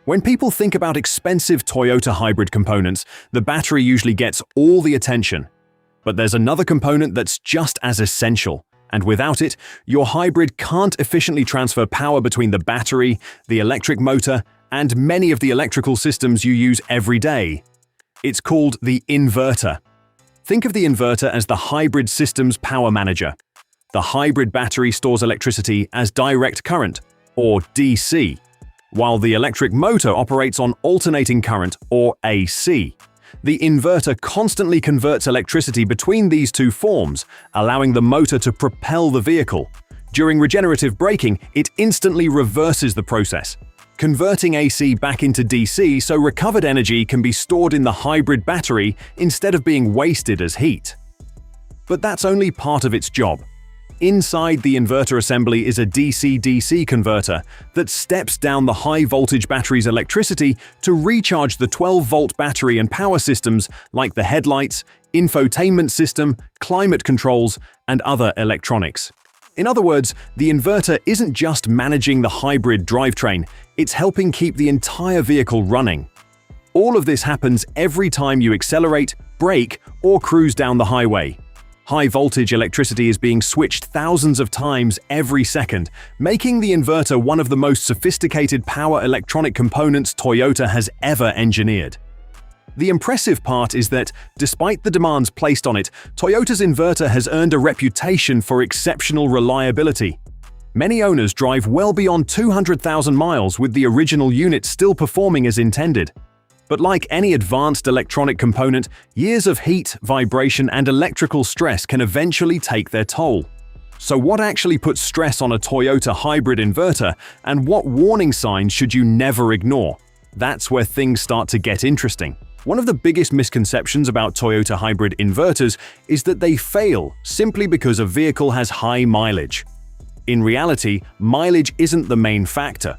When people think about expensive Toyota hybrid components, the battery usually gets all the attention. But there's another component that's just as essential, and without it, your hybrid can't efficiently transfer power between the battery, the electric motor, and many of the electrical systems you use every day. It's called the inverter. Think of the inverter as the hybrid system's power manager. The hybrid battery stores electricity as direct current, or DC, while the electric motor operates on alternating current, or AC. The inverter constantly converts electricity between these two forms, allowing the motor to propel the vehicle. During regenerative braking, it instantly reverses the process, converting AC back into DC so recovered energy can be stored in the hybrid battery instead of being wasted as heat. But that's only part of its job. Inside the inverter assembly is a DC-DC converter that steps down the high-voltage battery's electricity to recharge the 12-volt battery and power systems like the headlights, infotainment system, climate controls, and other electronics. In other words, the inverter isn't just managing the hybrid drivetrain, it's helping keep the entire vehicle running. All of this happens every time you accelerate, brake, or cruise down the highway. High-voltage electricity is being switched thousands of times every second, making the inverter one of the most sophisticated power electronic components Toyota has ever engineered. The impressive part is that, despite the demands placed on it, Toyota's inverter has earned a reputation for exceptional reliability. Many owners drive well beyond 200,000 miles with the original unit still performing as intended. But like any advanced electronic component, years of heat, vibration, and electrical stress can eventually take their toll. So what actually puts stress on a Toyota hybrid inverter, and what warning signs should you never ignore? That's where things start to get interesting. One of the biggest misconceptions about Toyota hybrid inverters is that they fail simply because a vehicle has high mileage. In reality, mileage isn't the main factor.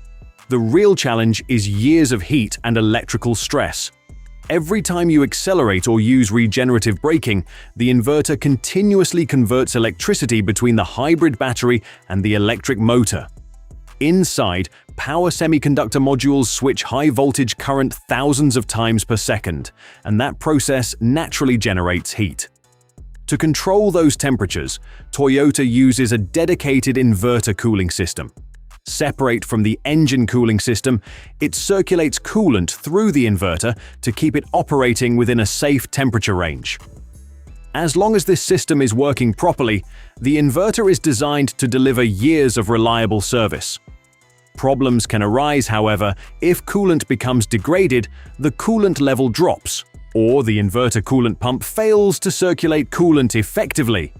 The real challenge is years of heat and electrical stress. Every time you accelerate or use regenerative braking, the inverter continuously converts electricity between the hybrid battery and the electric motor. Inside, power semiconductor modules switch high-voltage current thousands of times per second, and that process naturally generates heat. To control those temperatures, Toyota uses a dedicated inverter cooling system. Separate from the engine cooling system, it circulates coolant through the inverter to keep it operating within a safe temperature range. As long as this system is working properly, the inverter is designed to deliver years of reliable service. Problems can arise, however, if coolant becomes degraded, the coolant level drops, or the inverter coolant pump fails to circulate coolant effectively.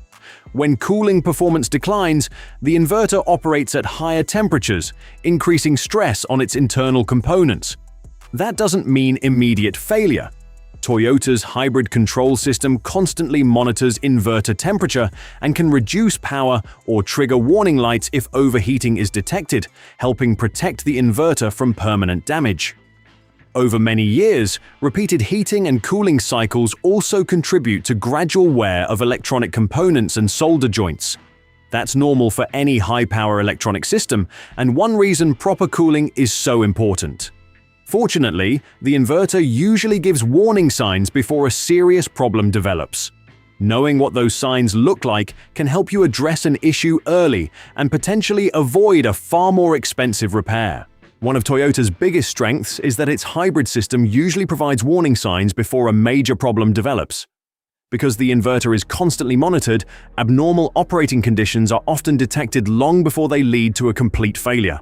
When cooling performance declines, the inverter operates at higher temperatures, increasing stress on its internal components. That doesn't mean immediate failure. Toyota's hybrid control system constantly monitors inverter temperature and can reduce power or trigger warning lights if overheating is detected, helping protect the inverter from permanent damage. Over many years, repeated heating and cooling cycles also contribute to gradual wear of electronic components and solder joints. That's normal for any high-power electronic system, and one reason proper cooling is so important. Fortunately, the inverter usually gives warning signs before a serious problem develops. Knowing what those signs look like can help you address an issue early and potentially avoid a far more expensive repair. One of Toyota's biggest strengths is that its hybrid system usually provides warning signs before a major problem develops. Because the inverter is constantly monitored, abnormal operating conditions are often detected long before they lead to a complete failure.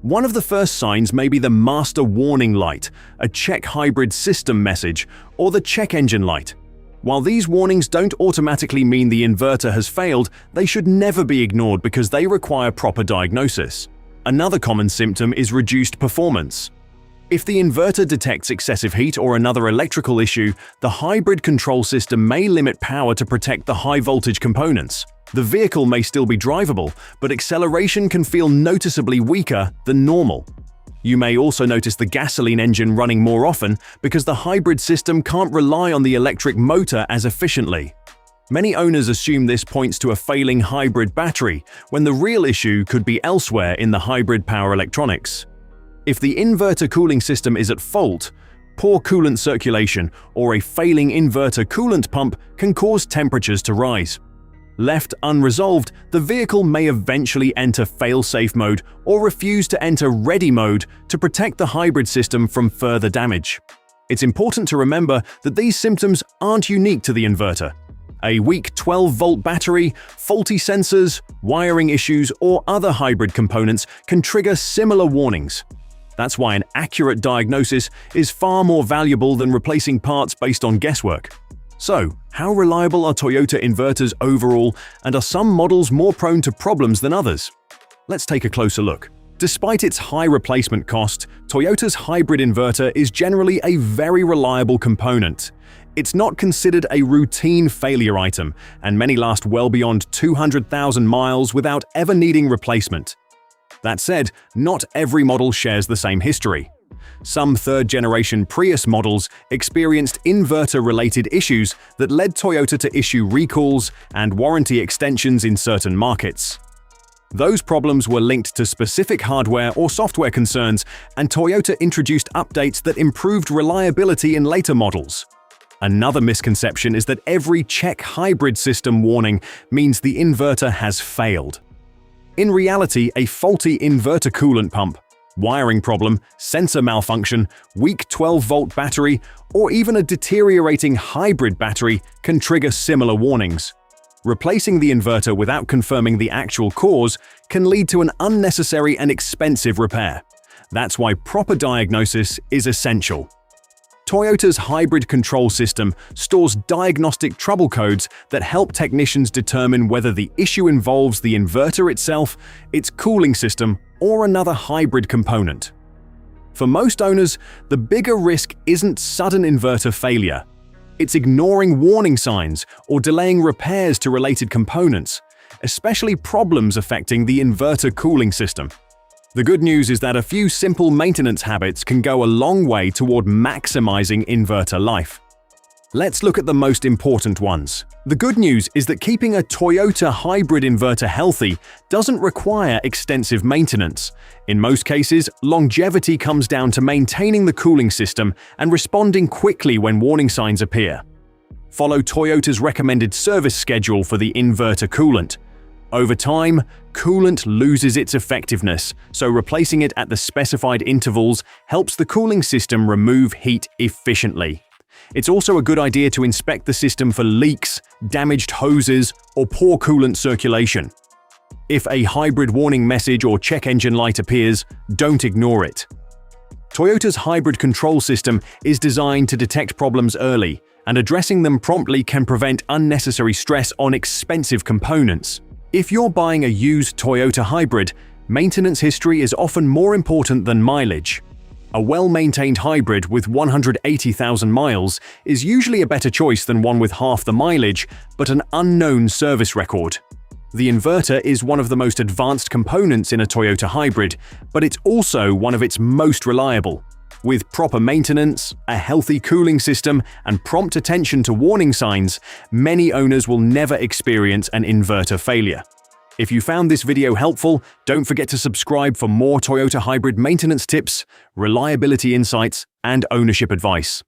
One of the first signs may be the master warning light, a check hybrid system message, or the check engine light. While these warnings don't automatically mean the inverter has failed, they should never be ignored because they require proper diagnosis. Another common symptom is reduced performance. If the inverter detects excessive heat or another electrical issue, the hybrid control system may limit power to protect the high-voltage components. The vehicle may still be drivable, but acceleration can feel noticeably weaker than normal. You may also notice the gasoline engine running more often because the hybrid system can't rely on the electric motor as efficiently. Many owners assume this points to a failing hybrid battery, when the real issue could be elsewhere in the hybrid power electronics. If the inverter cooling system is at fault, poor coolant circulation or a failing inverter coolant pump can cause temperatures to rise. Left unresolved, the vehicle may eventually enter fail-safe mode or refuse to enter ready mode to protect the hybrid system from further damage. It's important to remember that these symptoms aren't unique to the inverter. A weak 12-volt battery, faulty sensors, wiring issues, or other hybrid components can trigger similar warnings. That's why an accurate diagnosis is far more valuable than replacing parts based on guesswork. So, how reliable are Toyota inverters overall, and are some models more prone to problems than others? Let's take a closer look. Despite its high replacement cost, Toyota's hybrid inverter is generally a very reliable component. It's not considered a routine failure item, and many last well beyond 200,000 miles without ever needing replacement. That said, not every model shares the same history. Some third-generation Prius models experienced inverter-related issues that led Toyota to issue recalls and warranty extensions in certain markets. Those problems were linked to specific hardware or software concerns, and Toyota introduced updates that improved reliability in later models. Another misconception is that every check hybrid system warning means the inverter has failed. In reality, a faulty inverter coolant pump, wiring problem, sensor malfunction, weak 12-volt battery, or even a deteriorating hybrid battery can trigger similar warnings. Replacing the inverter without confirming the actual cause can lead to an unnecessary and expensive repair. That's why proper diagnosis is essential. Toyota's hybrid control system stores diagnostic trouble codes that help technicians determine whether the issue involves the inverter itself, its cooling system, or another hybrid component. For most owners, the bigger risk isn't sudden inverter failure. It's ignoring warning signs or delaying repairs to related components, especially problems affecting the inverter cooling system. The good news is that a few simple maintenance habits can go a long way toward maximizing inverter life. Let's look at the most important ones. The good news is that keeping a Toyota hybrid inverter healthy doesn't require extensive maintenance. In most cases, longevity comes down to maintaining the cooling system and responding quickly when warning signs appear. Follow Toyota's recommended service schedule for the inverter coolant. Over time, coolant loses its effectiveness, so replacing it at the specified intervals helps the cooling system remove heat efficiently. It's also a good idea to inspect the system for leaks, damaged hoses, or poor coolant circulation. If a hybrid warning message or check engine light appears, don't ignore it. Toyota's hybrid control system is designed to detect problems early, and addressing them promptly can prevent unnecessary stress on expensive components. If you're buying a used Toyota hybrid, maintenance history is often more important than mileage. A well-maintained hybrid with 180,000 miles is usually a better choice than one with half the mileage but an unknown service record. The inverter is one of the most advanced components in a Toyota hybrid, but it's also one of its most reliable. With proper maintenance, a healthy cooling system, and prompt attention to warning signs, many owners will never experience an inverter failure. If you found this video helpful, don't forget to subscribe for more Toyota hybrid maintenance tips, reliability insights, and ownership advice.